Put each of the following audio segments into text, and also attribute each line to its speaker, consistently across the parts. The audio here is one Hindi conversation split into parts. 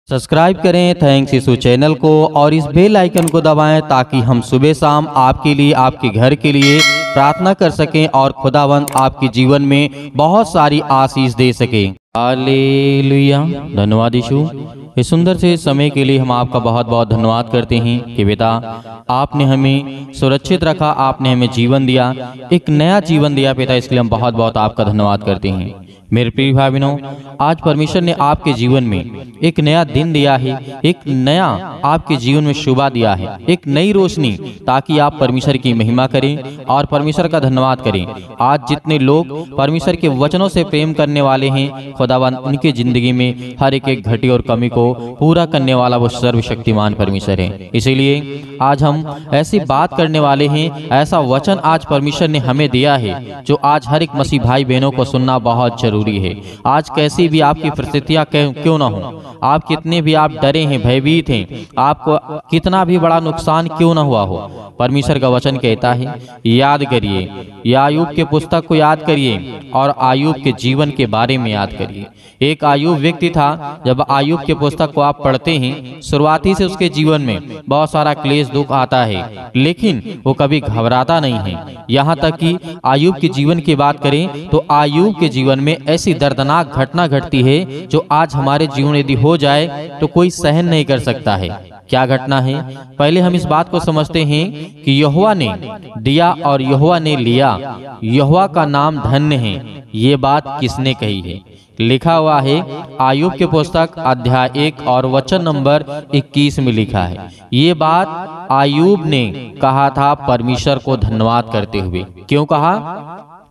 Speaker 1: सब्सक्राइब करें थैंक्स यीशु चैनल को और इस बेल आइकन को दबाएं ताकि हम सुबह शाम आपके लिए आपके घर के लिए प्रार्थना कर सकें और खुदावंद आपके जीवन में बहुत सारी आशीष दे सके। हालेलुया। धन्यवाद यीशु, इस सुंदर से समय के लिए हम आपका बहुत बहुत धन्यवाद करते हैं कि बेटा आपने हमें सुरक्षित रखा, आपने हमें जीवन दिया, एक नया जीवन दिया पिता, इसके लिए हम बहुत बहुत आपका धन्यवाद करते हैं। मेरे प्रिय भाई बहनों, आज परमेश्वर ने आपके जीवन में एक नया दिन दिया है, एक नया आपके जीवन में शुभा दिया है, एक नई रोशनी, ताकि आप परमेश्वर की महिमा करें और परमेश्वर का धन्यवाद करें। आज जितने लोग परमेश्वर के वचनों से प्रेम करने वाले हैं, खुदावंद उनकी जिंदगी में हर एक घटी और कमी को पूरा करने वाला वो सर्वशक्तिमान परमेश्वर है। इसीलिए आज हम ऐसी बात करने वाले हैं, ऐसा वचन आज परमेश्वर ने हमें दिया है जो आज हर एक मसीह भाई बहनों को सुनना बहुत जरूरी है। आज कैसी भी आपकी परिस्थितियां क्यों ना हो, आप कितने भी आप डरे हैं, भयभीत हैं, आपको कितना भी बड़ा नुकसान क्यों ना हुआ हो, परमेश्वर का वचन कहता है याद करिए, या आयूब के पुस्तक को याद करिए और आयूब के जीवन के बारे में याद करिए। एक आयूब व्यक्ति था, जब आयूब के पुस्तक को आप पढ़ते हैं, शुरुआती से उसके जीवन में बहुत सारा क्लेश दुख आता है, लेकिन वो कभी घबराता नहीं है। यहाँ तक कि आयूब के जीवन की बात करें तो आयूब के जीवन में ऐसी दर्दनाक घटना घटती है जो आज हमारे जीवन यदि हो जाए तो कोई सहन नहीं कर सकता है। क्या घटना है? पहले हम इस बात को समझते हैं कि यहोवा ने दिया और यहोवा ने लिया, यहोवा का नाम धन्य है। ये बात किसने कही है? लिखा हुआ है आयूब के पुस्तक अध्याय 1 और वचन नंबर 21 में लिखा है। ये बात आयूब ने कहा था परमेश्वर को धन्यवाद करते हुए। क्यों कहा?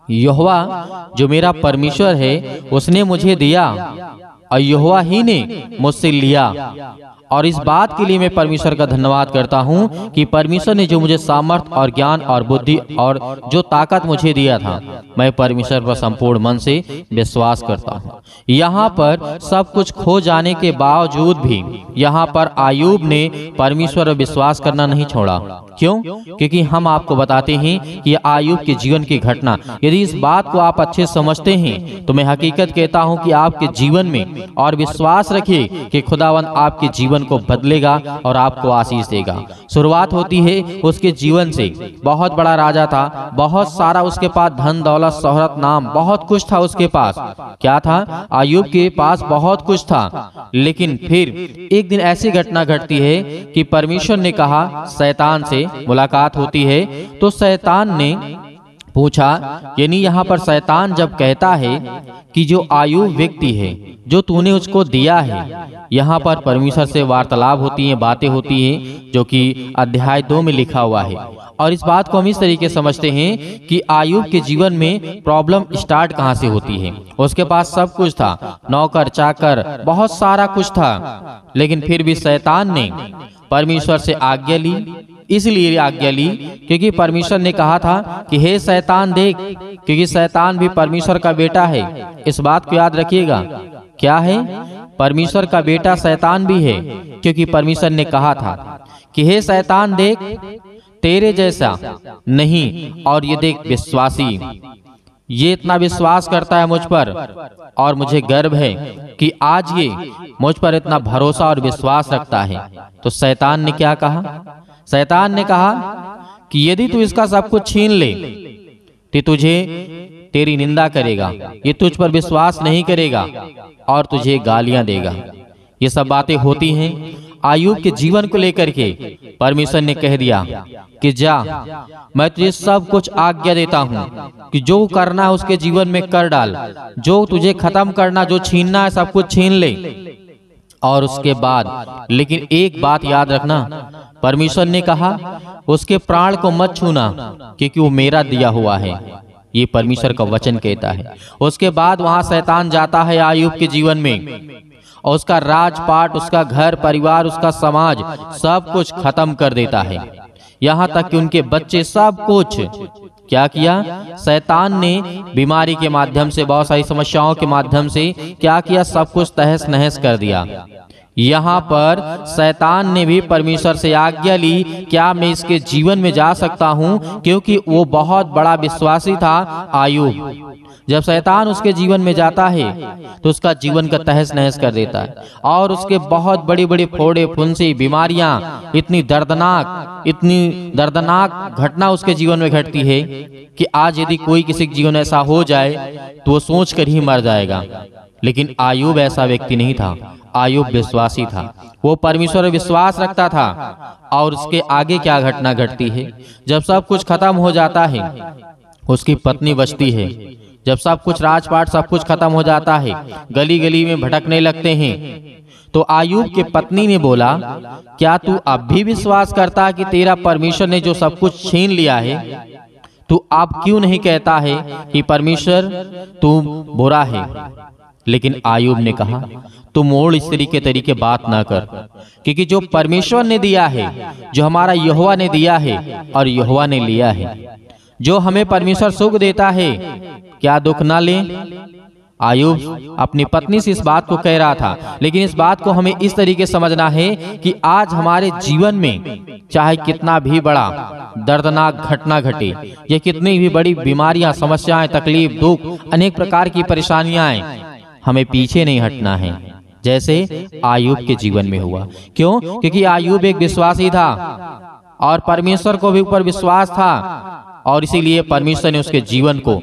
Speaker 1: यहोवा जो मेरा परमेश्वर है उसने मुझे दिया और यहोवा ही ने मुझसे लिया, और इस बात के लिए मैं परमेश्वर का धन्यवाद करता हूँ कि परमेश्वर ने जो मुझे सामर्थ और ज्ञान और बुद्धि और जो ताकत मुझे दिया था, मैं परमेश्वर पर संपूर्ण मन से विश्वास करता हूँ। यहाँ पर सब कुछ खो जाने के बावजूद भी यहाँ पर आयूब ने परमेश्वर पर विश्वास करना नहीं छोड़ा। क्यों? क्योंकि हम आपको बताते हैं कि आयूब के जीवन की घटना, यदि इस बात को आप अच्छे समझते हैं तो मैं हकीकत कहता हूं कि आपके जीवन में और विश्वास रखिए कि खुदावंद आपके जीवन को बदलेगा और आपको आशीष देगा। शुरुआत होती है उसके जीवन से। बहुत बड़ा राजा था, बहुत सारा उसके पास धन दौलत शोहरत नाम बहुत कुछ था उसके पास। क्या था? आयूब के पास बहुत कुछ था, लेकिन फिर एक दिन ऐसी घटना घटती है कि परमेश्वर ने कहा, शैतान से मुलाकात होती है तो शैतान ने पूछा, यानी यहाँ पर शैतान जब कहता है कि जो आयूब व्यक्ति है जो तूने उसको दिया है, यहाँ पर परमेश्वर से वार्तालाप होती है, बातें होती हैं, जो कि अध्याय 2 में लिखा हुआ है। और इस बात को हम इस तरीके समझते हैं कि आयूब के जीवन में प्रॉब्लम स्टार्ट कहाँ से होती है। उसके पास सब कुछ था, नौकर चाकर बहुत सारा कुछ था, लेकिन फिर भी शैतान ने परमेश्वर से आज्ञा ली। इसलिए आज्ञा ली क्योंकि परमेश्वर ने कहा था कि हे शैतान देख, क्योंकि शैतान भी परमेश्वर का बेटा है। इस बात को याद रखिएगा। क्या है? परमेश्वर का बेटा शैतान भी है, क्योंकि परमेश्वर ने कहा था कि हे शैतान देख, तेरे जैसा नहीं, और ये देख विश्वासी, ये इतना विश्वास करता है मुझ पर, और मुझे गर्व है कि आज ये मुझ पर इतना भरोसा और विश्वास रखता है। तो शैतान ने क्या कहा? शैतान ने कहा कि यदि तू इसका सब कुछ छीन ले तो तुझे तेरी निंदा करेगा, ये तुझ पर विश्वास नहीं करेगा और तुझे गालियां देगा। ये सब बातें होती हैं आयूब के जीवन को लेकर के। परमेश्वर ने कह दिया कि जा, मैं तुझे सब कुछ आज्ञा देता हूँ कि जो करना है उसके जीवन में कर डाल, जो तुझे खत्म करना, जो छीनना है सब कुछ छीन ले। और उसके बाद लेकिन एक बात याद रखना, परमेश्वर ने कहा उसके प्राण को मत छूना क्योंकि वो मेरा दिया हुआ है। ये परमेश्वर का वचन कहता है। उसके बाद वहां शैतान जाता है आयूब के जीवन में और उसका राजपाट, उसका घर परिवार, उसका समाज सब कुछ खत्म कर देता है। यहाँ तक कि उनके बच्चे, सब कुछ। क्या किया? शैतान ने बीमारी के माध्यम से, बहुत सारी समस्याओं के माध्यम से क्या किया? सब कुछ तहस नहस कर दिया। यहाँ पर शैतान ने भी परमेश्वर से आज्ञा ली, क्या मैं इसके जीवन में जा सकता हूँ, क्योंकि वो बहुत बड़ा विश्वासी था आयूब। जब शैतान उसके जीवन में जाता है तो उसका जीवन का तहस नहस कर देता है और उसके बहुत बड़ी बड़ी फोड़े फुंसी बीमारियां, इतनी दर्दनाक घटना उसके जीवन में घटती है कि आज यदि कोई किसी के जीवन ऐसा हो जाए तो वो सोच कर ही मर जाएगा। लेकिन आयूब ऐसा व्यक्ति नहीं था। आयूब विश्वासी था, वो परमेश्वर पर विश्वास रखता था। और उसके आगे क्या घटना घटती है, जब सब कुछ खत्म हो जाता है, उसकी पत्नी बचती है। जब सब कुछ राजपाट सब कुछ खत्म हो जाता है, गली गली में भटकने लगते हैं, तो आयूब के पत्नी ने बोला, क्या तू अब भी विश्वास करता कि तेरा परमेश्वर ने जो सब कुछ छीन लिया है, तू अब क्यों नहीं कहता है कि परमेश्वर तू बुरा है? लेकिन आयूब ने कहा, तू मोड़ स्त्री के तरीके बात ना कर, क्योंकि जो परमेश्वर ने दिया है, जो हमारा यहोवा ने दिया है और यहोवा ने लिया है, जो हमें परमेश्वर सुख देता है, क्या दुख ना ले? आयूब अपनी पत्नी से इस बात को कह रहा था, लेकिन इस बात को हमें इस तरीके समझना है कि आज हमारे जीवन में चाहे कितना भी बड़ा दर्दनाक घटना घटे या कितनी भी बड़ी बीमारियां, समस्याएं, तकलीफ, दुख, अनेक प्रकार की परेशानियां आए, हमें पीछे नहीं हटना है, जैसे आयूब के जीवन में हुआ। क्यों? क्योंकि आयूब एक विश्वासी था और परमेश्वर को भी ऊपर विश्वास था, और इसीलिए परमेश्वर ने उसके जीवन को,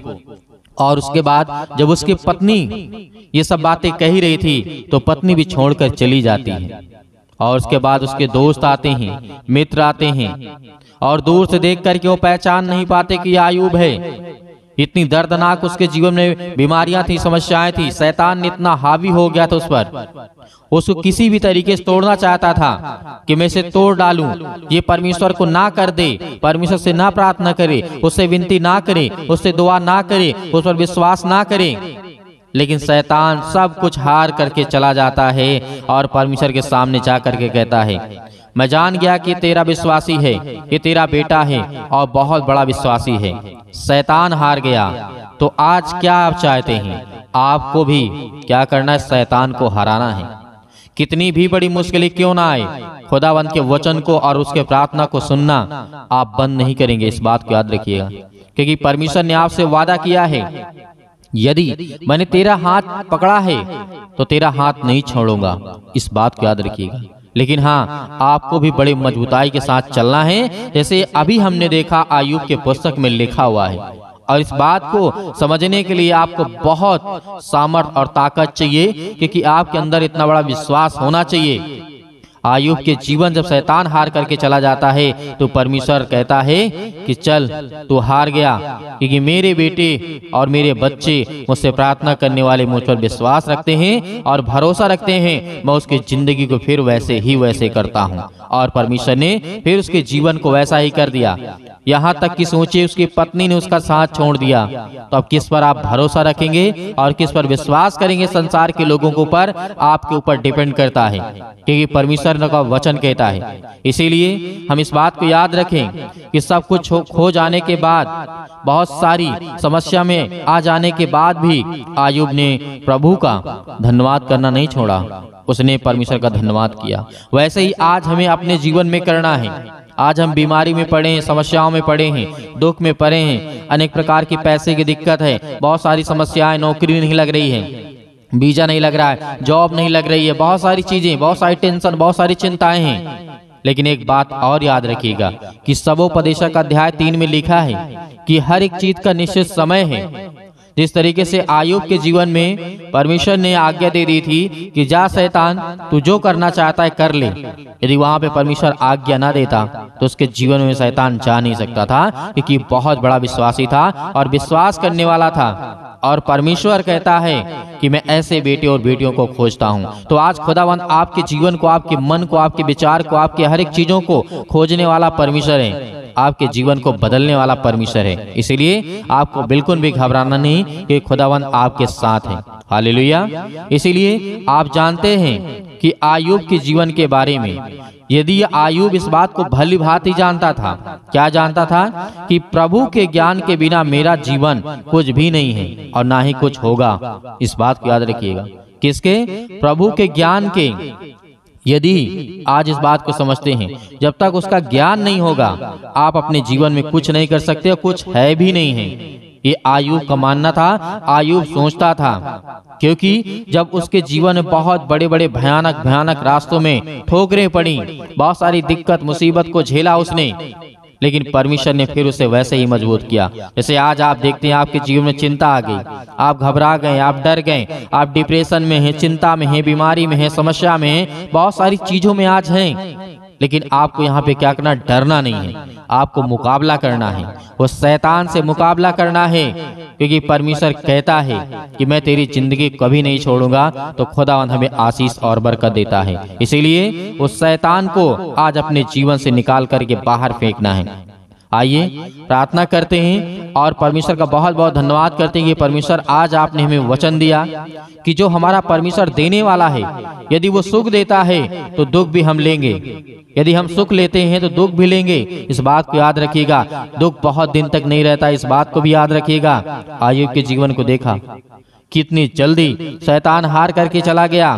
Speaker 1: और उसके बाद जब उसकी पत्नी ये सब बातें कह ही रही थी तो पत्नी भी छोड़कर चली जाती है। और उसके बाद उसके दोस्त आते हैं, मित्र आते हैं, और दूर से देख करके वो पहचान नहीं पाते कि आयूब है। इतनी दर्दनाक उसके जीवन में बीमारियां थी, समस्याएं थी, शैतान ने इतना हावी हो गया था उस पर, उसको किसी भी तरीके से तोड़ना चाहता था कि मैं इसे तोड़ डालूं, ये परमेश्वर को ना कर दे, परमेश्वर से ना प्रार्थना करे, उससे विनती ना करे, उससे दुआ ना करे, उस पर विश्वास ना करे। लेकिन शैतान सब कुछ हार करके चला जाता है और परमेश्वर के सामने जा करके कहता है, मैं जान गया कि तेरा विश्वासी है, ये तेरा बेटा है और बहुत बड़ा विश्वासी है। शैतान हार गया। तो आज क्या आप चाहते हैं? आपको भी क्या करना है? शैतान को हराना है। कितनी भी बड़ी मुश्किलें क्यों ना आए, खुदावंद के वचन को और उसके प्रार्थना को सुनना आप बंद नहीं करेंगे। इस बात को याद रखिएगा, क्योंकि परमेश्वर ने आपसे वादा किया है, यदि मैंने तेरा हाथ पकड़ा है तो तेरा हाथ नहीं छोड़ूंगा। इस बात को याद रखिएगा। लेकिन हाँ, आपको भी बड़ी मजबूताई के साथ चलना है, जैसे अभी हमने देखा आयूब के पुस्तक में लिखा हुआ है। और इस बात को समझने के लिए आपको बहुत सामर्थ और ताकत चाहिए, क्योंकि आपके अंदर इतना बड़ा विश्वास होना चाहिए। आयूब के जीवन जब शैतान हार करके चला जाता है तो परमेश्वर कहता है कि चल तू हार गया, क्योंकि मेरे बेटे और मेरे बच्चे मुझसे प्रार्थना करने वाले मुझ पर विश्वास रखते हैं और भरोसा रखते हैं, मैं उसकी जिंदगी को फिर वैसे ही वैसे करता हूँ। और परमेश्वर ने फिर उसके जीवन को वैसा ही कर दिया। यहाँ तक कि सोचिए, उसकी पत्नी ने उसका साथ छोड़ दिया, तो अब किस पर आप भरोसा रखेंगे और किस पर विश्वास करेंगे? संसार के लोगों के ऊपर, आपके ऊपर डिपेंड करता है, क्योंकि परमेश्वर का वचन कहता है। इसीलिए हम इस बात को याद रखें कि सब कुछ खो जाने के बाद, बहुत सारी समस्या में आ जाने के बाद भी आयूब ने प्रभु का धन्यवाद करना नहीं छोड़ा, उसने परमेश्वर का धन्यवाद किया। वैसे ही आज हमें अपने जीवन में करना है। आज हम बीमारी में पड़े हैं, समस्याओं में पड़े हैं, दुख में पड़े हैं, अनेक प्रकार की पैसे की दिक्कत है, बहुत सारी समस्याएं, नौकरी नहीं लग रही है, वीजा नहीं लग रहा है, जॉब नहीं लग रही है, बहुत सारी चीजें, बहुत सारी टेंशन, बहुत सारी चिंताएं हैं। लेकिन एक बात और याद रखिएगा कि सबोपदेशक अध्याय 3 में लिखा है कि हर एक चीज का निश्चित समय है। जिस तरीके से आयूब के जीवन में परमेश्वर ने आज्ञा दे दी थी कि जा शैतान, तू जो करना चाहता है कर ले, यदि वहां पे परमेश्वर आज्ञा ना देता तो उसके जीवन में शैतान जा नहीं सकता था, क्योंकि बहुत बड़ा विश्वासी था और विश्वास करने वाला था। और परमेश्वर कहता है कि मैं ऐसे बेटे और बेटियों को खोजता हूँ। तो आज खुदावंद आपके जीवन को, आपके मन को, आपके विचार को, आपके हर एक चीजों को खोजने वाला परमेश्वर है, आपके जीवन को बदलने वाला परमेश्वर है। इसीलिए आपको बिल्कुल भी घबराना नहीं कि खुदावंद आपके साथ है। हालेलुया। इसीलिए आप जानते हैं कि आयूब के जीवन के बारे में, यदि आयूब इस बात को भली भांति जानता था, क्या जानता था? कि प्रभु के ज्ञान के बिना मेरा जीवन कुछ भी नहीं है और ना ही कुछ होगा। इस बात को याद रखिएगा। किसके? प्रभु के ज्ञान के। यदि आज इस बात को समझते हैं, जब तक उसका ज्ञान नहीं होगा आप अपने जीवन में कुछ नहीं कर सकते, कुछ है भी नहीं है। ये आयूब का मानना था, आयूब सोचता था, क्योंकि जब उसके जीवन में बहुत बड़े बड़े भयानक भयानक रास्तों में ठोकरें पड़ी, बहुत सारी दिक्कत मुसीबत को झेला उसने, लेकिन परमेश्वर ने फिर उसे वैसे ही मजबूत किया। जैसे आज आप देखते हैं आपके जीवन में चिंता आ गई, आप घबरा गए, आप डर गए, आप डिप्रेशन में हैं, चिंता में हैं, बीमारी में हैं, समस्या में हैं, बहुत सारी चीजों में आज हैं, लेकिन आपको यहाँ पे क्या करना, डरना नहीं है, आपको मुकाबला करना है, वो शैतान से मुकाबला करना है, क्योंकि परमेश्वर कहता है कि मैं तेरी जिंदगी कभी नहीं छोड़ूंगा। तो खुदावंद हमें आशीष और बरकत देता है, इसीलिए उस शैतान को आज अपने जीवन से निकाल करके बाहर फेंकना है। आइए प्रार्थना करते हैं और परमेश्वर का बहुत बहुत धन्यवाद करते हैं कि परमेश्वर आज आपने हमें वचन दिया कि जो हमारा परमेश्वर देने वाला है, यदि वो सुख देता है तो दुख भी हम लेंगे, यदि हम सुख लेते हैं तो दुख भी लेंगे। इस बात को याद रखिएगा, दुख बहुत दिन तक नहीं रहता, इस बात को भी याद रखिएगा। आयूब के जीवन को देखा, कितनी जल्दी शैतान हार करके चला गया,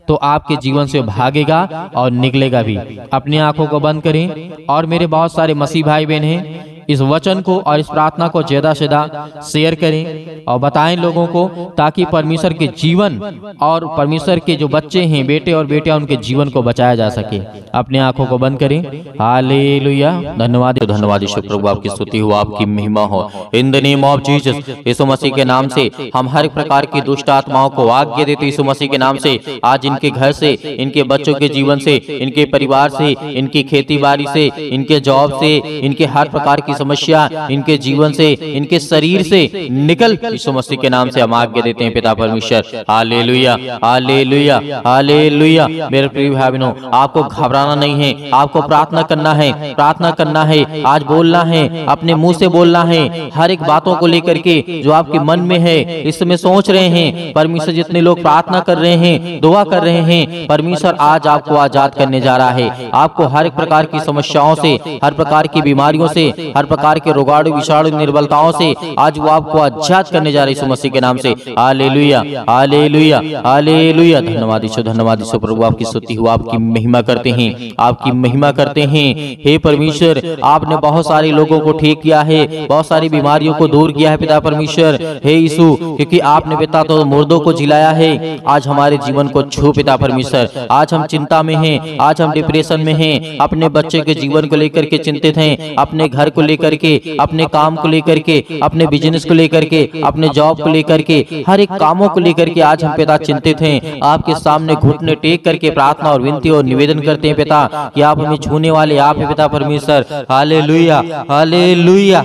Speaker 1: तो आपके जीवन से भागेगा और निकलेगा भी। अपनी आंखों को बंद करें और मेरे बहुत सारे मसीह भाई बहन हैं, इस वचन को और इस प्रार्थना को ज्यादा से ज्यादा शेयर करें और बताएं लोगों को, ताकि परमेश्वर के जीवन और परमेश्वर के जो बच्चे हैं, बेटे और बेटियां, उनके जीवन को बचाया जा सके। अपने आंखों को बंद करें। हालेलुया, धन्यवाद धन्यवाद यीशु प्रभु, आपकी स्तुति हो, आपकी महिमा हो। In the name of Jesus, यीशु मसीह के नाम से हम हर प्रकार की दुष्ट आत्माओं को आज्ञा देते यीशु मसीह के नाम से। आज इनके घर से, इनके बच्चों के जीवन से, इनके परिवार से, इनकी खेती बाड़ी से, इनके जॉब से, इनके हर प्रकार की समस्या इनके जीवन से, इनके शरीर से निकल यीशु मसीह के नाम से हम आज्ञा देते हैं पिता परमेश्वर। Hallelujah, hallelujah, hallelujah. मेरे प्रिय भाई बहनों, आपको घबराना नहीं है, आपको प्रार्थना करना है, प्रार्थना करना है, आज बोलना है, अपने मुंह से बोलना है, हर एक बातों को लेकर के जो आपके मन में है, इस समय सोच रहे हैं। परमेश्वर, जितने लोग प्रार्थना कर रहे हैं, दुआ कर रहे हैं, परमेश्वर आज आपको आजाद करने जा रहा है। आपको हर एक प्रकार की समस्याओं से, हर प्रकार की बीमारियों से, हर प्रकार के रोगाणु विषाणु निर्बलताओं से आज वो आपको आजाद करने जा रहे यीशु मसीह के नाम से। Hallelujah, hallelujah, hallelujah. धन्यवाद यीशु, धन्यवाद यीशु प्रभु, आपकी स्तुति हो, आपकी महिमा करते हैं, आपकी महिमा करते हैं। हे परमेश्वर, आपने बहुत सारे लोगों को ठीक किया है, बहुत सारी बीमारियों को दूर किया है पिता परमेश्वर। हे यीशु, क्योंकि आपने पिता तो मुर्दों को जिलाया है, आज हमारे जीवन को छू पिता परमेश्वर। आज हम चिंता में हैं, आज हम डिप्रेशन में हैं, अपने बच्चे के जीवन को लेकर के चिंतित हैं, अपने घर को लेकर के, अपने काम को लेकर के, अपने बिजनेस को लेकर के, अपने जॉब को लेकर के, हर एक कामों को लेकर के आज हम पिता चिंतित हैं। आपके सामने घुटने टेक करके प्रार्थना और विनती और निवेदन करते हैं पिता कि आप हमें छूने वाले आप हैं पिता परमेश्वर। Hallelujah, hallelujah,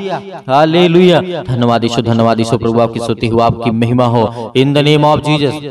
Speaker 1: hallelujah. धन्यवाद यीशु, धन्यवाद यीशु प्रभु, आपकी स्तुति हो, आपकी महिमा हो। In the name of Jesus,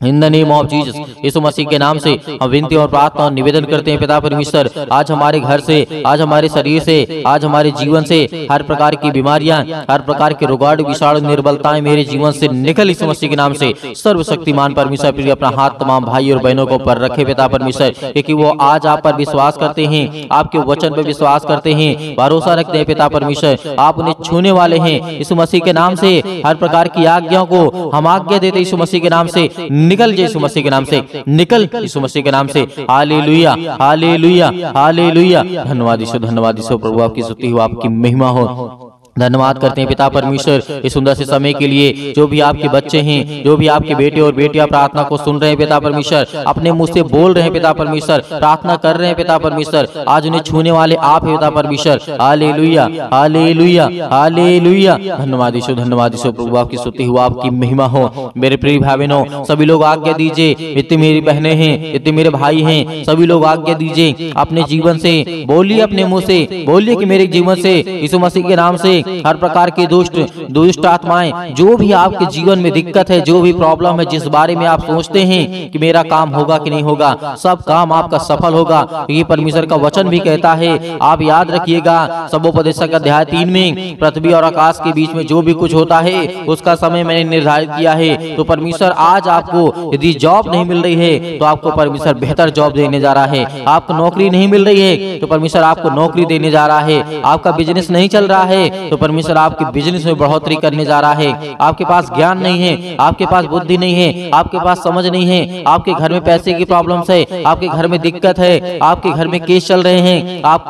Speaker 1: in the name of Jesus, यीशु मसीह के नाम से हम विनती और प्रार्थना और निवेदन करते हैं पिता परमेश्वर। आज हमारे घर से, आज हमारे शरीर से, आज हमारे जीवन से हर प्रकार की बीमारियां, हर प्रकार के रोगाणु विषाणु निर्बलताएं मेरे जीवन से निकल यीशु मसीह के नाम से। सर्वशक्तिमान परमेश्वर प्रिय अपना हाथ तमाम भाई और बहनों को पर रखे पिता परमेश्वर, क्योंकि वो आज आप पर विश्वास करते हैं, आपके वचन पर विश्वास करते हैं, भरोसा रखते हैं पिता परमेश्वर। आप उन्हें छूने वाले हैं यीशु मसीह के नाम से। हर प्रकार की आज्ञाओं को हम आज्ञा देते यीशु मसीह के नाम से, निकल जाए यीशु मसीह के नाम से, निकल यीशु मसीह के नाम से। Hallelujah, hallelujah, hallelujah. धन्यवाद यीशु, धन्यवाद यीशु प्रभु, आपकी स्तुति हो, आपकी महिमा हो। धन्यवाद करते हैं पिता परमेश्वर इस सुंदर से समय के लिए। जो भी आपके बच्चे हैं, जो भी आपके बेटे और बेटियां प्रार्थना को सुन रहे हैं पिता परमेश्वर, अपने मुंह से बोल रहे हैं पिता परमेश्वर, प्रार्थना कर रहे हैं पिता परमेश्वर, आज उन्हें छूने वाले आप हैं पिता परमेश्वर। Hallelujah, hallelujah, hallelujah. धन्यवाद यीशु, धन्यवाद यीशु प्रभु, आपकी स्तुति हो, आपकी महिमा हो। मेरे प्रिय भाई बहनों, सभी लोग आज्ञा दीजिए, इतनी मेरी बहनें हैं, इतने मेरे भाई हैं, सभी लोग आज्ञा दीजिए, अपने जीवन से बोलिए, अपने मुंह से बोलिए कि मेरे जीवन से यीशु मसीह के नाम से हर प्रकार की दुष्ट आत्माएं, जो भी आपके जीवन में दिक्कत है, जो भी प्रॉब्लम है, जिस बारे में आप सोचते हैं कि मेरा काम होगा कि नहीं होगा, सब काम आपका सफल होगा। ये परमेश्वर का वचन भी कहता है। आप याद रखिएगा, सबोपदेशक अध्याय 3 में पृथ्वी और आकाश के बीच में जो भी कुछ होता है उसका समय मैंने निर्धारित किया है। तो परमेश्वर आज आपको, यदि जॉब नहीं मिल रही है तो आपको परमेश्वर बेहतर जॉब देने जा रहा है। आपको नौकरी नहीं मिल रही है तो परमेश्वर आपको नौकरी देने जा रहा है। आपका बिजनेस नहीं चल रहा है तो जो परमेश्वर आपके बिजनेस में बढ़ोतरी करने जा रहा है। आपके पास ज्ञान नहीं है, आपके पास बुद्धि नहीं है, आपके पास समझ नहीं है, आपके घर में पैसे की प्रॉब्लम्स है, आपके घर में दिक्कत है, आपके घर में केस चल रहे हैं, आप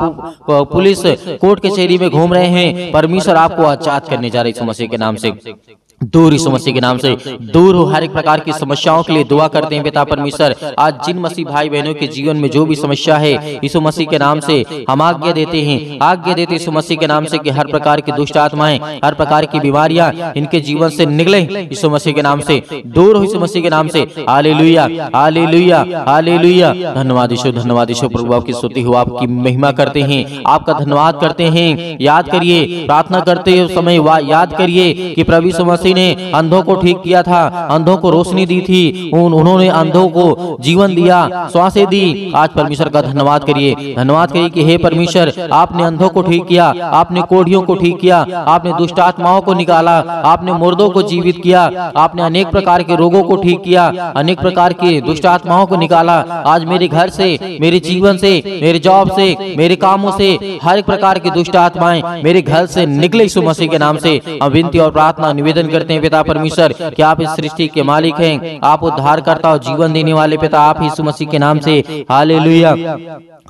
Speaker 1: पुलिस कोर्ट कचहरी में घूम रहे हैं, परमेश्वर आपको आजाद करने जा रहे हैं यीशु मसीह के नाम से। दूर यीशु मसीह के नाम से दूर हो हर एक प्रकार की समस्याओं के लिए दुआ करते हैं पिता परमेश्वर। आज जिन मसीह भाई बहनों के जीवन में जो भी समस्या है यीशु मसीह के नाम से हम आज्ञा देते हैं, आज्ञा देते यीशु मसीह के नाम से कि हर प्रकार की दुष्ट आत्माएं, हर प्रकार की बीमारियां इनके जीवन से निकले यीशु मसीह के नाम से, दूर हो यीशु मसीह के नाम से। Hallelujah, hallelujah, hallelujah. धन्यवाद यीशु, धन्यवाद यीशु। प्रभु आपकी स्तुति हो, आपकी महिमा करते हैं, आपका धन्यवाद करते हैं। याद करिए, प्रार्थना करते समय याद करिए कि प्रभु यीशु मसीह ने अंधों को ठीक किया था, अंधों को रोशनी दी थी, उन्होंने अंधों को जीवन दिया, श्वासें दी। आज परमेश्वर का धन्यवाद करिए, धन्यवाद करिए कि हे परमेश्वर, आपने अंधों को ठीक किया, आपने कोढ़ियों को ठीक किया, आपने दुष्ट आत्माओं को निकाला, आपने मुर्दों को जीवित किया, आपने अनेक प्रकार के रोगों को ठीक किया, अनेक प्रकार की दुष्ट आत्माओं को निकाला। आज मेरे घर से, मेरे जीवन से, मेरे जॉब से, मेरे कामों से हर एक प्रकार की दुष्ट आत्माएं मेरे घर से निकले यीशु मसीह के नाम से। हम विनती और प्रार्थना निवेदन करते हैं पिता परमेश्वर कि आप इस सृष्टि के मालिक हैं, आप उद्धारकर्ता और जीवन देने वाले पिता आप यीशु मसीह के नाम से। Hallelujah,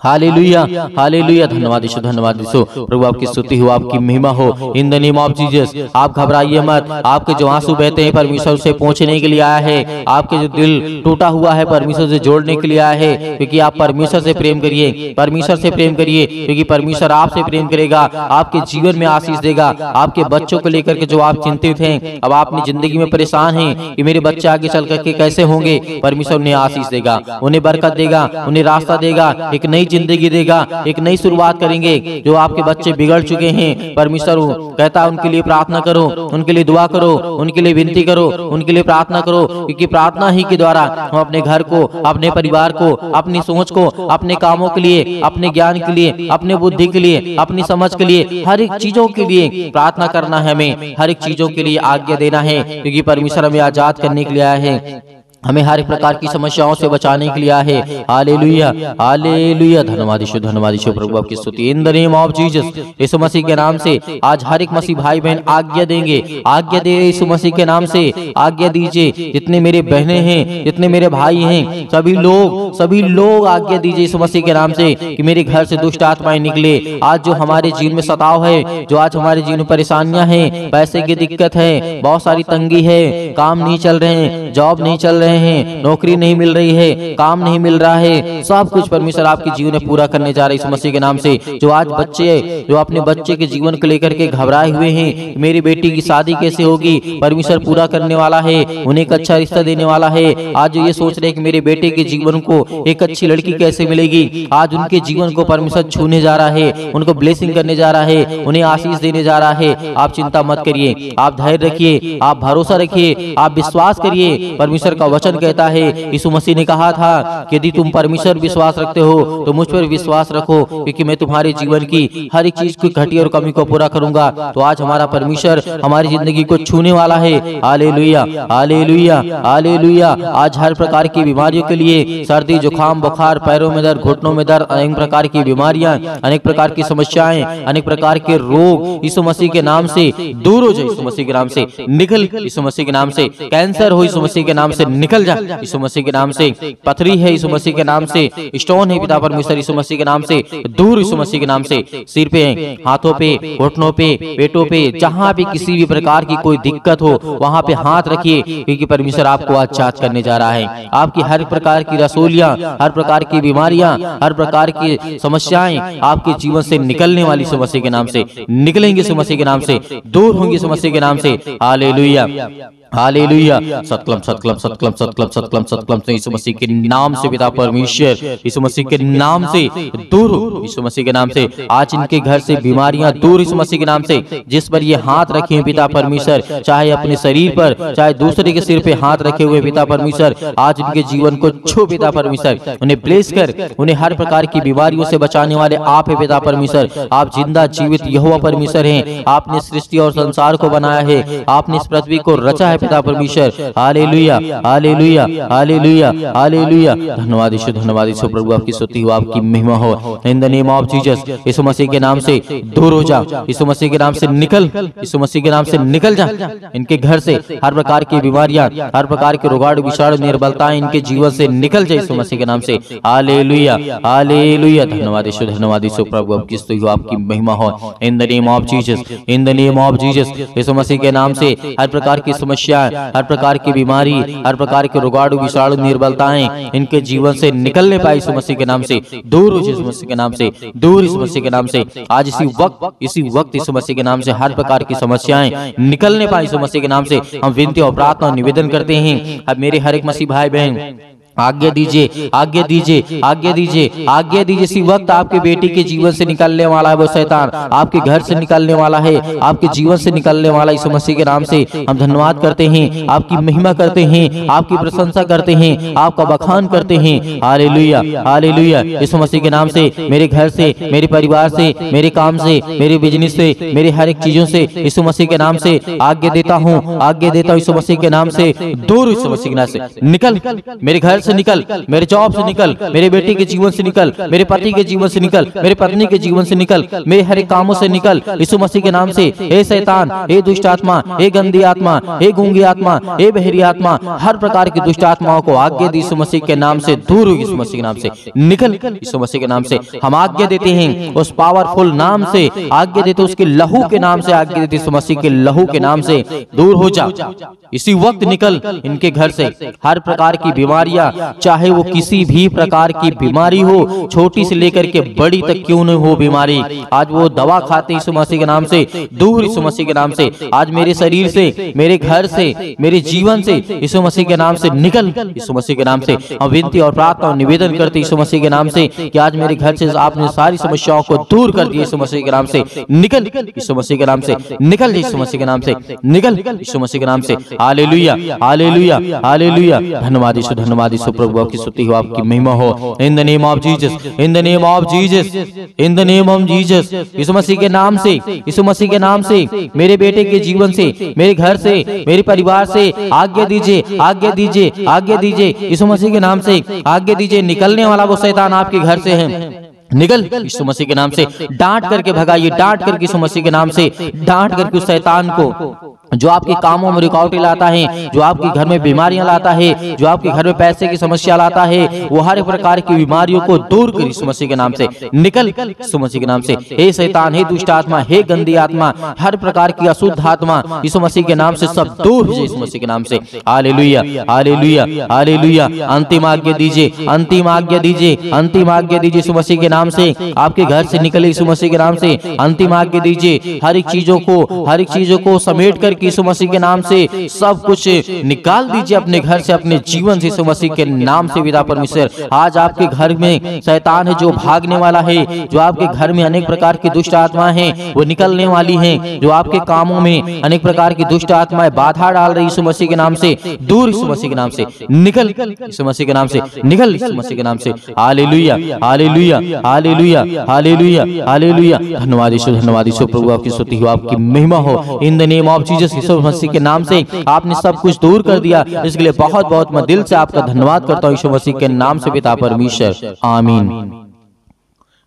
Speaker 1: hallelujah, hallelujah. धन्यवाद यीशु, धन्यवाद यीशु। प्रभु आपकी स्तुति हो, आपकी महिमा हो। In the name of Jesus आप घबराइए मत। आपके जो आंसू बहते हैं परमेश्वर से पहुंचने के लिए आया है, आपके जो दिल टूटा हुआ है परमेश्वर से जोड़ने के लिए आया है, क्योंकि आप परमेश्वर से प्रेम करिए, परमेश्वर से प्रेम करिए, क्योंकि परमेश्वर आपसे प्रेम करेगा, आपके जीवन में आशीष देगा। आपके बच्चों को लेकर के जो आप चिंतित हैं, अब आप अपनी जिंदगी में परेशान हैं कि मेरे बच्चे आगे चल करके कैसे होंगे, परमेश्वर उन्हें आशीष देगा, उन्हें बरकत देगा, उन्हें रास्ता देगा, एक नई जिंदगी देगा, एक नई शुरुआत करेंगे। जो आपके बच्चे बिगड़ चुके हैं परमेश्वर कहता है उनके लिए प्रार्थना करो, उनके लिए दुआ करो, उनके लिए विनती करो, उनके लिए प्रार्थना करो, क्योंकि प्रार्थना ही के द्वारा हम अपने घर को, अपने परिवार को, अपनी सोच को, अपने कामों के लिए, अपने ज्ञान के लिए, अपने बुद्धि के लिए, अपनी समझ के लिए, हर एक चीजों के लिए प्रार्थना करना है। हमें हर एक चीजों के लिए आज्ञा देना है, क्योंकि परमेश्वर हमें आजाद करने के लिए आया है, हमें हर एक प्रकार की समस्याओं से बचाने के लिए आया है। Hallelujah, hallelujah. धन्यवाद यीशु, धन्यवाद यीशु। प्रभु आपकी स्तुति। In the name of Jesus यीशु मसीह के नाम से आज हर एक मसीह भाई बहन आज्ञा देंगे, आज्ञा दे यीशु मसीह के नाम से आज्ञा दीजिए। जितने मेरे बहनें हैं, जितने मेरे भाई हैं, सभी लोग आज्ञा दीजिए यीशु मसीह के नाम से कि मेरे घर से दुष्ट आत्माएं निकले। आज जो हमारे जीवन में सताव है, जो आज हमारे जीवन में परेशानियां हैं, पैसे की दिक्कत है, बहुत सारी तंगी है, काम नहीं चल रहे हैं, जॉब नहीं चल रहे हैं, नौकरी नहीं मिल रही है, काम नहीं मिल रहा है, सब कुछ परमेश्वर आपके जीवन में पूरा करने जा रहे हैं यीशु मसीह के नाम से। जो आज बच्चे, जो अपने बच्चे के जीवन को लेकर के घबराए हुए हैं, मेरी बेटी की शादी कैसे होगी, परमेश्वर पूरा करने वाला है, उन्हें एक अच्छा रिश्ता देने वाला है। आज जो ये सोच रहे हैं कि मेरे बेटे के जीवन को एक अच्छी लड़की कैसे मिलेगी, आज उनके जीवन को परमेश्वर छूने जा रहा है, उनको ब्लेसिंग करने जा रहा है, उन्हें आशीष देने जा रहा है। आप चिंता मत करिए, आप धैर्य रखिए, आप भरोसा रखिए, आप विश्वास करिए। परमेश्वर का वचन कहता है, यीशु मसीह ने कहा था कि यदि तुम परमेश्वर विश्वास रखते हो तो मुझ पर विश्वास रखो, क्योंकि मैं तुम्हारे जीवन की हर एक चीज की घटी और कमी को पूरा करूंगा। तो आज हमारा परमेश्वर हमारी जिंदगी को छूने वाला है। Hallelujah, hallelujah, hallelujah. आज हर प्रकार की बीमारियों के लिए, सर्दी, जुकाम, बुखार, पैरों में दर्द, घुटनों में दर्द, अनेक प्रकार की बीमारियां, अनेक प्रकार की समस्याएं, अनेक प्रकार के रोग यीशु मसीह के नाम से दूर हो जाए, यीशु मसीह के नाम से निकल, यीशु मसीह के नाम से कैंसर हो यीशु मसीह के नाम से निकल जा, यीशु मसीह के नाम से पथरी है यीशु मसीह के नाम से, स्टोन है पिता परमेश्वर यीशु मसीह के नाम से दूर, यीशु मसीह के नाम से। सिर पे, हाथों पे, घुटनों पे, पेटों पे, जहां भी किसी भी प्रकार की कोई दिक्कत हो वहां पे हाथ रखिए, क्योंकि परमेश्वर आपको आजाद करने जा रहा है। आपकी हर प्रकार की रसोलियां, हर प्रकार की बीमारियां, हर प्रकार की समस्याएं आपके जीवन से निकलने वाली यीशु मसीह के नाम से निकलेंगे, यीशु मसीह के नाम से दूर होंगे, यीशु मसीह के नाम से। Hallelujah, hallelujah. सतकलम, सतकलम, सतकलम, सतकलम, सतकलम, सतकलम। यीशु मसीह के नाम से पिता परमेश्वर यीशु मसीह के नाम से दूर हो, यीशु मसीह के नाम से। आज इनके घर से बीमारियां दूर यीशु मसीह के नाम से। जिस पर ये हाथ रखे हैं पिता परमेश्वर, चाहे अपने शरीर पर, चाहे दूसरे के सिर पे हाथ रखे हुए पिता परमेश्वर, आज इनके जीवन को छू पिता परमेश्वर, उन्हें ब्लेस कर, उन्हें हर प्रकार की बीमारियों से बचाने वाले आप है पिता परमेश्वर। आप जिंदा जीवित यहोवा परमेश्वर हैं। आपने सृष्टि और संसार को बनाया है, आपने इस पृथ्वी को रचा है है पिता परमेश्वर। Hallelujah hallelujah hallelujah hallelujah. धन्यवाद यीशु, धन्यवाद यीशु प्रभु, आपकी स्तुति हो, आपकी महिमा हो। In the name of Jesus, यीशु मसीह के नाम से दूर हो जा, यीशु मसीह के नाम से निकल, यीशु मसीह के नाम से निकल जा। इनके घर से हर प्रकार की बीमारियां, हर प्रकार के रोगाणु विषाणु निर्बलताएं इनके जीवन से निकल जाए यीशु मसीह के नाम से। Hallelujah hallelujah. धन्यवाद यीशु, धन्यवाद यीशु प्रभु, आपकी स्तुति हो, आपकी महिमा हो। In the name of Jesus, in the name of Jesus, यीशु मसीह के नाम से हर प्रकार की समस्याएं, हर प्रकार की बीमारी, हर प्रकार के रोगाणु विषाणु निर्बलताएं इनके जीवन से निकलने पाए यीशु मसीह के नाम से। दूर हो यीशु मसीह के नाम से, दूर यीशु मसीह के नाम से। आज इसी वक्त यीशु मसीह के नाम से हर प्रकार की समस्याएं निकलने पाए यीशु मसीह के नाम से। हम विनती और प्रार्थना और निवेदन करते हैं, अब मेरे हर एक मसीह भाई बहन आज्ञा दीजिए, आज्ञा दीजिए, आज्ञा दीजिए, आज्ञा दीजिए। इसी वक्त आपके बेटी के जीवन से निकलने वाला है वो शैतान, आपके घर से निकलने वाला है, आपके जीवन से निकलने वाला यीशु मसीह के नाम से। हम धन्यवाद करते हैं, आपकी महिमा करते हैं, आपकी प्रशंसा करते हैं, आपका बखान करते हैं। Hallelujah hallelujah. यीशु मसीह के नाम से मेरे घर से, मेरे परिवार से, मेरे काम से, मेरे बिजनेस से, मेरे हर एक चीजों से यीशु मसीह के नाम से आज्ञा देता हूँ, आज्ञा देता हूँ यीशु मसीह के नाम से। दूर यीशु मसीह के नाम से निकल, मेरे घर से निकल, मेरे जॉब से निकल, मेरे बेटे के जीवन से निकल, मेरे पति के जीवन से निकल, मेरे पत्नी के जीवन से निकल, मेरे हर एक कामों से निकल यीशु मसीह के नाम से। हे शैतान, हे दुष्ट आत्मा, हे गंदी आत्मा, हे गूंगी आत्मा, हे बहरी आत्मा, हर प्रकार की दुष्ट आत्माओं को आज्ञा दी यीशु मसीह के नाम से। दूर हो यीशु मसीह के नाम से निकल, यीशु मसीह के नाम से हम आज्ञा देते हैं, उस पावरफुल नाम से आज्ञा देते, उसके लहू के नाम से आज्ञा देते, यीशु मसीह के लहू के नाम से। दूर हो जा, इसी वक्त निकल इनके घर से। हर प्रकार की बीमारियां, चाहे वो किसी भी प्रकार की बीमारी हो, छोटी से लेकर के बड़ी तक क्यों न हो बीमारी, आज वो दवा खाते यीशु मसीह के नाम से। दूर यीशु मसीह के नाम से आज मेरे शरीर से, मेरे घर से, मेरे जीवन से यीशु मसीह के नाम से निकल, यीशु मसीह के नाम से। हम विनती और प्रार्थना और निवेदन करते यीशु मसीह के नाम से कि आज मेरे घर से आपने सारी समस्याओं को दूर कर दिया यीशु मसीह के नाम से। निकल यीशु मसीह के नाम से, निकल यीशु मसीह के नाम से, निकल यीशु मसीह के नाम से। Hallelujah hallelujah hallelujah. धन्यवाद यीशु, धन्यवाद यीशु प्रभु, आपकी स्तुति हो, आपकी महिमा हो। In the name of Jesus, in the name of Jesus, in the name of Jesus, यीशु मसीह के नाम से, यीशु मसीह के नाम से मेरे बेटे के जीवन से, मेरे घर से, मेरे परिवार से आज्ञा दीजिए, आज्ञा दीजिए, आज्ञा दीजिए यीशु मसीह के नाम से आज्ञा दीजिए। निकलने वाला वो शैतान आपके घर से है, निकल यीशु मसीह के नाम से। डांट करके भगाइए, डांट करके यीशु मसीह के नाम से डांट करके उस शैतान को जो आपके कामों में रुकावटें लाता है, जो आपके घर में बीमारियां लाता है, जो आपके घर में पैसे की समस्या लाता है, वो हर प्रकार की बीमारियों को दूर कर यीशु मसीह के नाम से। निकल यीशु मसीह के नाम से। हे शैतान, हे दुष्ट आत्मा, हे गंदी आत्मा, हर प्रकार की अशुद्ध आत्मा यीशु मसीह के नाम से सब दूर हो जाए यीशु मसीह के नाम से। Hallelujah hallelujah hallelujah. अंतिम आज्ञा दीजिए, अंतिम आज्ञा दीजिए, अंतिम आज्ञा दीजिए यीशु मसीह के नाम से। आपके घर से निकले यीशु मसीह के नाम से। अंतिम आज्ञा दीजिए, हर एक चीजों को समेट कर यीशु मसीह के नाम से सब कुछ निकाल दीजिए अपने घर से, अपने जीवन से यीशु मसीह के नाम से। पिता परमेश्वर, आज आपके घर में शैतान है जो भागने वाला है, जो आपके घर में अनेक प्रकार की दुष्ट आत्माएं हैं वो निकलने वाली हैं, जो आपके कामों में अनेक प्रकार की दुष्ट आत्माएं बाधा डाल रही यीशु मसीह के नाम से। दूर यीशु मसीह के नाम से निकल, यीशु मसीह के नाम से निकल, यीशु मसीह के नाम से। Hallelujah hallelujah hallelujah hallelujah hallelujah. धन्यवाद यीशु, धन्यवाद यीशु प्रभु, आपकी स्तुति हो, आपकी महिमा हो। In the name of Jesus, यीशु मसीह के नाम से आपने सब कुछ दूर कर दिया, इसके लिए बहुत बहुत मैं दिल से आपका धन्यवाद करता हूँ यीशु मसीह के नाम से पिता परमेश्वर, आमीन।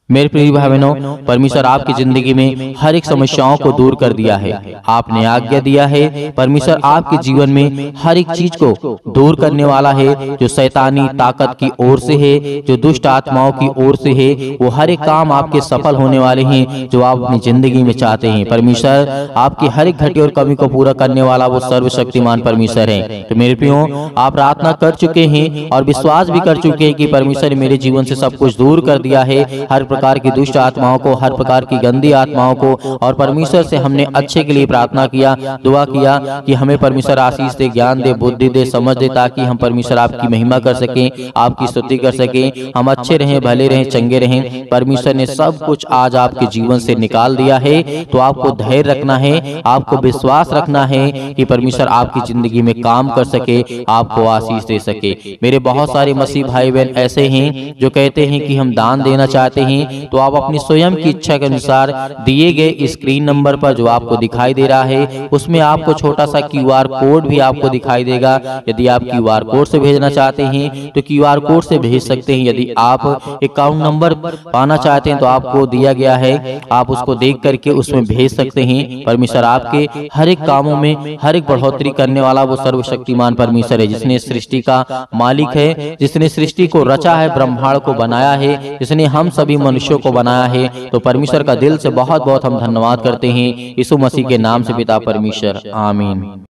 Speaker 1: मेरे प्रिय भाई बहनों, परमेश्वर आपकी जिंदगी में हर एक समस्याओं को दूर कर दिया है, आपने आज्ञा दिया है। परमेश्वर आपके जीवन में हर एक चीज को दूर करने वाला है, जो शैतानी ताकत की ओर से है, जो दुष्ट आत्माओं की ओर से है, वो हर एक काम आपके सफल होने वाले हैं जो आप अपनी जिंदगी में चाहते हैं। परमेश्वर आपकी हर एक घटी और कमी को पूरा करने वाला वो सर्वशक्तिमान परमेश्वर है। तो मेरे प्रियो, आप प्रार्थना कर चुके हैं और विश्वास भी कर चुके हैं कि परमेश्वर ने मेरे जीवन से सब कुछ दूर कर दिया है, हर प्रकार की दुष्ट आत्माओं को, हर प्रकार की गंदी आत्माओं को। और परमेश्वर से हमने अच्छे के लिए प्रार्थना किया, दुआ किया कि हमें परमेश्वर आशीष दे, ज्ञान दे, बुद्धि दे, समझ दे, ताकि हम परमेश्वर आपकी महिमा कर सकें, आपकी स्तुति कर सकें, हम अच्छे रहें, भले रहें, चंगे रहें। परमेश्वर ने सब कुछ आज आपके जीवन से निकाल दिया है, तो आपको धैर्य रखना है, आपको विश्वास रखना है कि परमेश्वर आपकी जिंदगी में काम कर सके, आपको आशीष दे सके। मेरे बहुत सारे मसीह भाई बहन ऐसे हैं जो कहते हैं कि हम दान देना चाहते हैं, तो आप अपनी स्वयं की इच्छा के अनुसार दिए गए स्क्रीन नंबर पर जो आपको दिखाई दे रहा है उसमें आपको छोटा सा QR कोड भी आपको दिखाई देगा। यदि आप QR कोड से भेजना चाहते हैं तो QR कोड से भेज सकते हैं। यदि आप अकाउंट नंबर पाना चाहते हैं तो आपको दिया गया है, आप उसको देख करके उसमें भेज सकते हैं। परमेश्वर आपके हर एक कामों में हर एक बढ़ोतरी करने वाला वो सर्वशक्तिमान परमेश्वर है, जिसने सृष्टि का मालिक है, जिसने सृष्टि को रचा है, ब्रह्मांड को बनाया है, जिसने हम सभी मनुष्यों को बनाया है। तो परमेश्वर का दिल से बहुत बहुत हम धन्यवाद करते हैं यीशु मसीह के नाम से पिता परमेश्वर, आमीन।